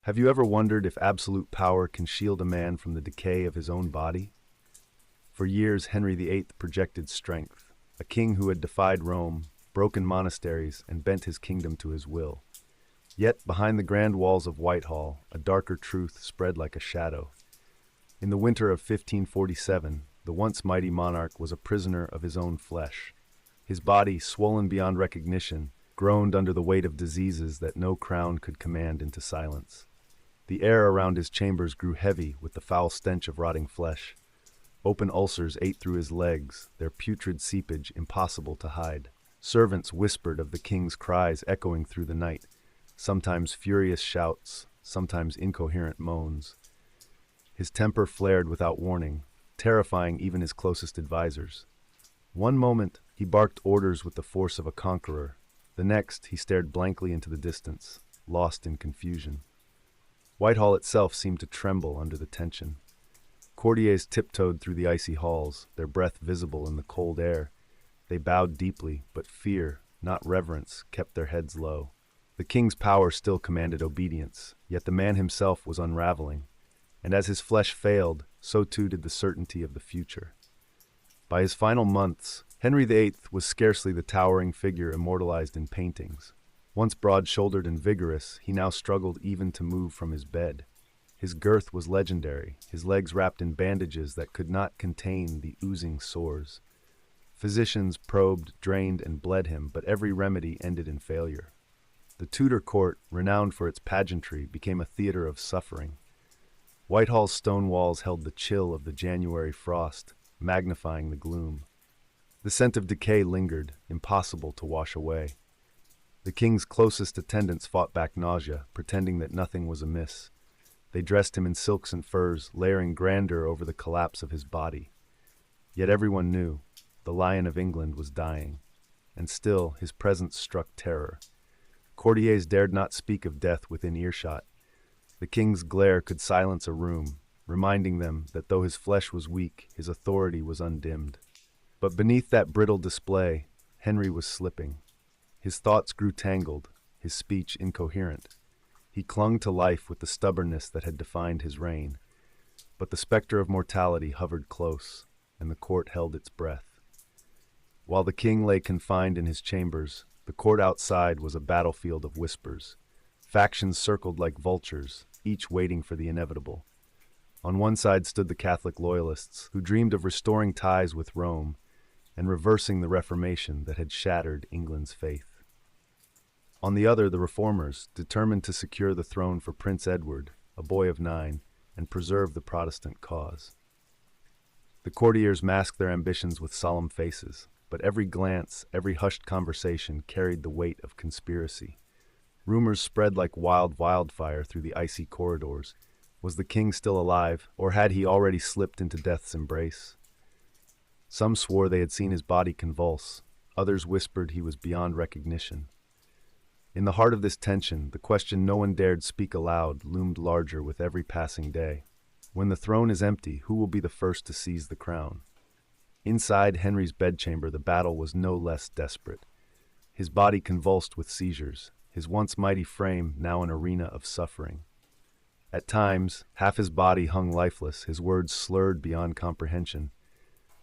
Have you ever wondered if absolute power can shield a man from the decay of his own body? For years, Henry VIII projected strength, a king who had defied Rome, broken monasteries, and bent his kingdom to his will. Yet, behind the grand walls of Whitehall, a darker truth spread like a shadow. In the winter of 1547, the once mighty monarch was a prisoner of his own flesh. His body, swollen beyond recognition, groaned under the weight of diseases that no crown could command into silence. The air around his chambers grew heavy with the foul stench of rotting flesh. Open ulcers ate through his legs, their putrid seepage impossible to hide. Servants whispered of the king's cries echoing through the night, sometimes furious shouts, sometimes incoherent moans. His temper flared without warning, terrifying even his closest advisors. One moment, he barked orders with the force of a conqueror. The next, he stared blankly into the distance, lost in confusion. Whitehall itself seemed to tremble under the tension. Courtiers tiptoed through the icy halls, their breath visible in the cold air. They bowed deeply, but fear, not reverence, kept their heads low. The king's power still commanded obedience, yet the man himself was unraveling. And as his flesh failed, so too did the certainty of the future. By his final months, Henry VIII was scarcely the towering figure immortalized in paintings. Once broad-shouldered and vigorous, he now struggled even to move from his bed. His girth was legendary, his legs wrapped in bandages that could not contain the oozing sores. Physicians probed, drained, and bled him, but every remedy ended in failure. The Tudor court, renowned for its pageantry, became a theater of suffering. Whitehall's stone walls held the chill of the January frost, magnifying the gloom. The scent of decay lingered, impossible to wash away. The king's closest attendants fought back nausea, pretending that nothing was amiss. They dressed him in silks and furs, layering grandeur over the collapse of his body. Yet everyone knew, the Lion of England was dying, and still his presence struck terror. Courtiers dared not speak of death within earshot. The king's glare could silence a room, reminding them that though his flesh was weak, his authority was undimmed. But beneath that brittle display, Henry was slipping. His thoughts grew tangled, his speech incoherent. He clung to life with the stubbornness that had defined his reign. But the specter of mortality hovered close, and the court held its breath. While the king lay confined in his chambers, the court outside was a battlefield of whispers. Factions circled like vultures, each waiting for the inevitable. On one side stood the Catholic loyalists, who dreamed of restoring ties with Rome and reversing the Reformation that had shattered England's faith. On the other, the reformers, determined to secure the throne for Prince Edward, a boy of 9, and preserve the Protestant cause. The courtiers masked their ambitions with solemn faces, but every glance, every hushed conversation carried the weight of conspiracy. Rumors spread like wildfire through the icy corridors. Was the king still alive, or had he already slipped into death's embrace? Some swore they had seen his body convulse, others whispered he was beyond recognition. In the heart of this tension, the question no one dared speak aloud loomed larger with every passing day. When the throne is empty, who will be the first to seize the crown? Inside Henry's bedchamber, the battle was no less desperate. His body convulsed with seizures, his once mighty frame now an arena of suffering. At times, half his body hung lifeless, his words slurred beyond comprehension.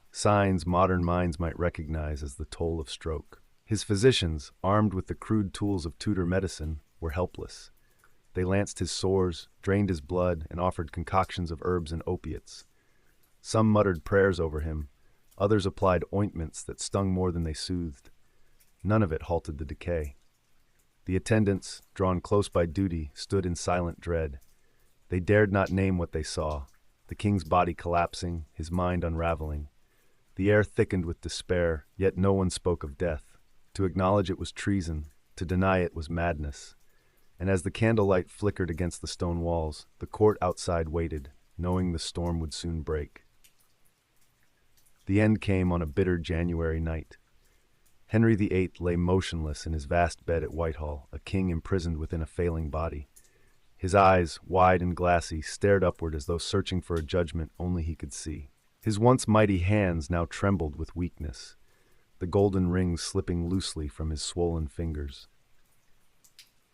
Signs modern minds might recognize as the toll of stroke. His physicians, armed with the crude tools of Tudor medicine, were helpless. They lanced his sores, drained his blood, and offered concoctions of herbs and opiates. Some muttered prayers over him, others applied ointments that stung more than they soothed. None of it halted the decay. The attendants, drawn close by duty, stood in silent dread. They dared not name what they saw, the king's body collapsing, his mind unraveling. The air thickened with despair, yet no one spoke of death. To acknowledge it was treason, to deny it was madness. And as the candlelight flickered against the stone walls, the court outside waited, knowing the storm would soon break. The end came on a bitter January night. Henry VIII lay motionless in his vast bed at Whitehall, a king imprisoned within a failing body. His eyes, wide and glassy, stared upward as though searching for a judgment only he could see. His once mighty hands now trembled with weakness, the golden rings slipping loosely from his swollen fingers.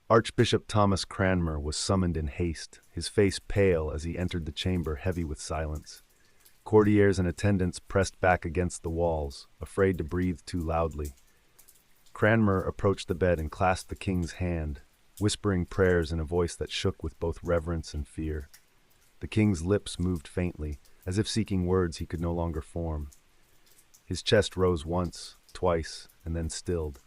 Archbishop Thomas Cranmer was summoned in haste, his face pale as he entered the chamber heavy with silence. Courtiers and attendants pressed back against the walls, afraid to breathe too loudly. Cranmer approached the bed and clasped the king's hand, whispering prayers in a voice that shook with both reverence and fear. The king's lips moved faintly, as if seeking words he could no longer form. His chest rose once, twice, and then stilled.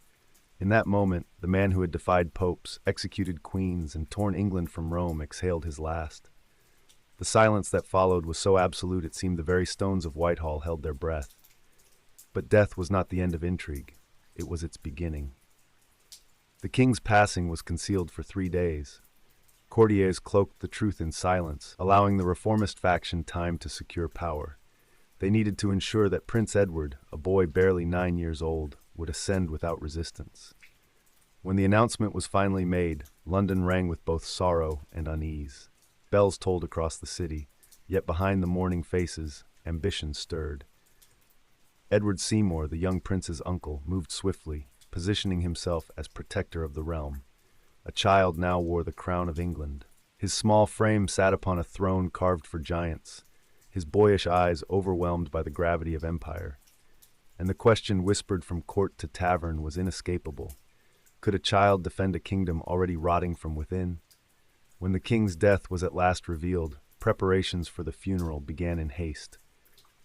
In that moment, the man who had defied popes, executed queens, and torn England from Rome exhaled his last. The silence that followed was so absolute it seemed the very stones of Whitehall held their breath. But death was not the end of intrigue. It was its beginning. The king's passing was concealed for 3 days. Courtiers cloaked the truth in silence, allowing the reformist faction time to secure power. They needed to ensure that Prince Edward, a boy barely 9 years old, would ascend without resistance. When the announcement was finally made, London rang with both sorrow and unease. Bells tolled across the city, yet behind the mourning faces, ambition stirred. Edward Seymour, the young prince's uncle, moved swiftly, positioning himself as protector of the realm. A child now wore the crown of England. His small frame sat upon a throne carved for giants, his boyish eyes overwhelmed by the gravity of empire. And the question whispered from court to tavern was inescapable. Could a child defend a kingdom already rotting from within? When the king's death was at last revealed, preparations for the funeral began in haste.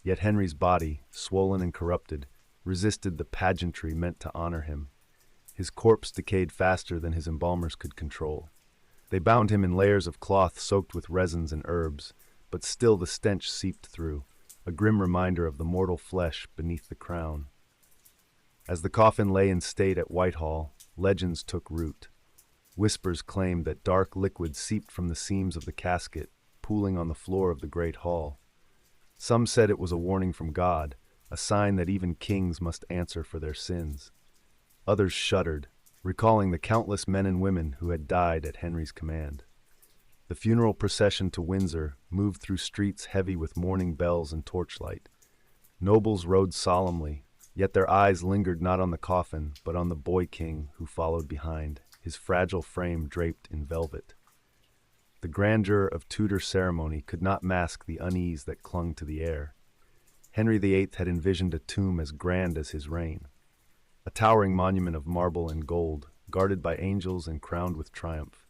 Yet Henry's body, swollen and corrupted, resisted the pageantry meant to honor him. His corpse decayed faster than his embalmers could control. They bound him in layers of cloth soaked with resins and herbs, but still the stench seeped through, a grim reminder of the mortal flesh beneath the crown. As the coffin lay in state at Whitehall, legends took root. Whispers claimed that dark liquid seeped from the seams of the casket, pooling on the floor of the great hall. Some said it was a warning from God, a sign that even kings must answer for their sins. Others shuddered, recalling the countless men and women who had died at Henry's command. The funeral procession to Windsor moved through streets heavy with mourning bells and torchlight. Nobles rode solemnly, yet their eyes lingered not on the coffin, but on the boy king who followed behind, his fragile frame draped in velvet. The grandeur of Tudor ceremony could not mask the unease that clung to the air. Henry VIII had envisioned a tomb as grand as his reign, a towering monument of marble and gold, guarded by angels and crowned with triumph.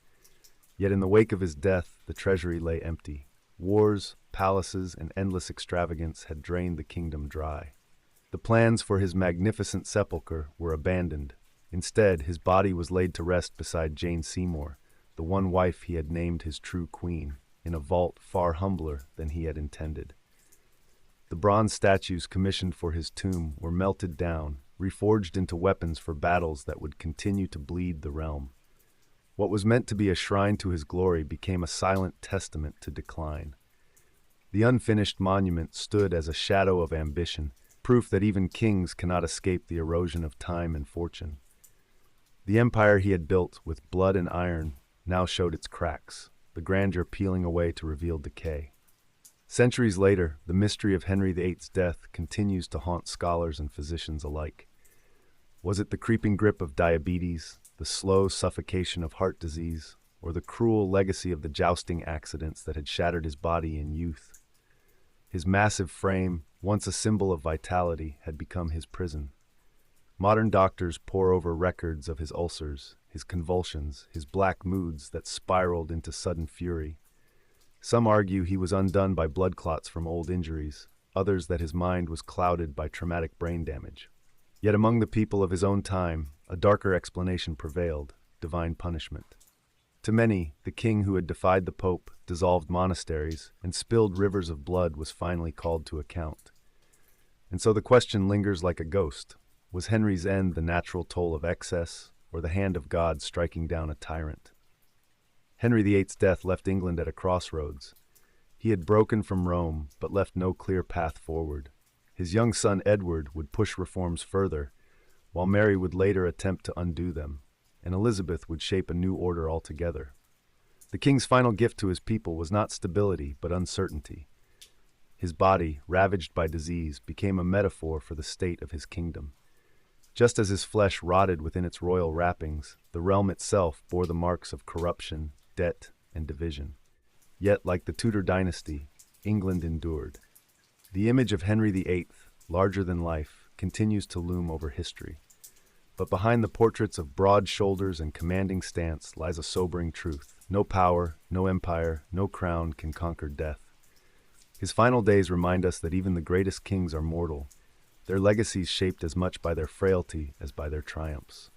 Yet in the wake of his death, the treasury lay empty. Wars, palaces, and endless extravagance had drained the kingdom dry. The plans for his magnificent sepulchre were abandoned. Instead, his body was laid to rest beside Jane Seymour, the one wife he had named his true queen, in a vault far humbler than he had intended. The bronze statues commissioned for his tomb were melted down, reforged into weapons for battles that would continue to bleed the realm. What was meant to be a shrine to his glory became a silent testament to decline. The unfinished monument stood as a shadow of ambition, proof that even kings cannot escape the erosion of time and fortune. The empire he had built with blood and iron now showed its cracks, the grandeur peeling away to reveal decay. Centuries later, the mystery of Henry VIII's death continues to haunt scholars and physicians alike. Was it the creeping grip of diabetes, the slow suffocation of heart disease, or the cruel legacy of the jousting accidents that had shattered his body in youth? His massive frame, once a symbol of vitality, had become his prison. Modern doctors pore over records of his ulcers, his convulsions, his black moods that spiraled into sudden fury. Some argue he was undone by blood clots from old injuries, others that his mind was clouded by traumatic brain damage. Yet among the people of his own time, a darker explanation prevailed: divine punishment. To many, the king who had defied the pope, dissolved monasteries, and spilled rivers of blood was finally called to account. And so the question lingers like a ghost: was Henry's end the natural toll of excess, or the hand of God striking down a tyrant? Henry VIII's death left England at a crossroads. He had broken from Rome, but left no clear path forward. His young son Edward would push reforms further, while Mary would later attempt to undo them, and Elizabeth would shape a new order altogether. The king's final gift to his people was not stability, but uncertainty. His body, ravaged by disease, became a metaphor for the state of his kingdom. Just as his flesh rotted within its royal wrappings, the realm itself bore the marks of corruption, debt, and division. Yet, like the Tudor dynasty, England endured. The image of Henry VIII, larger than life, continues to loom over history. But behind the portraits of broad shoulders and commanding stance lies a sobering truth. No power, no empire, no crown can conquer death. His final days remind us that even the greatest kings are mortal, their legacies shaped as much by their frailty as by their triumphs.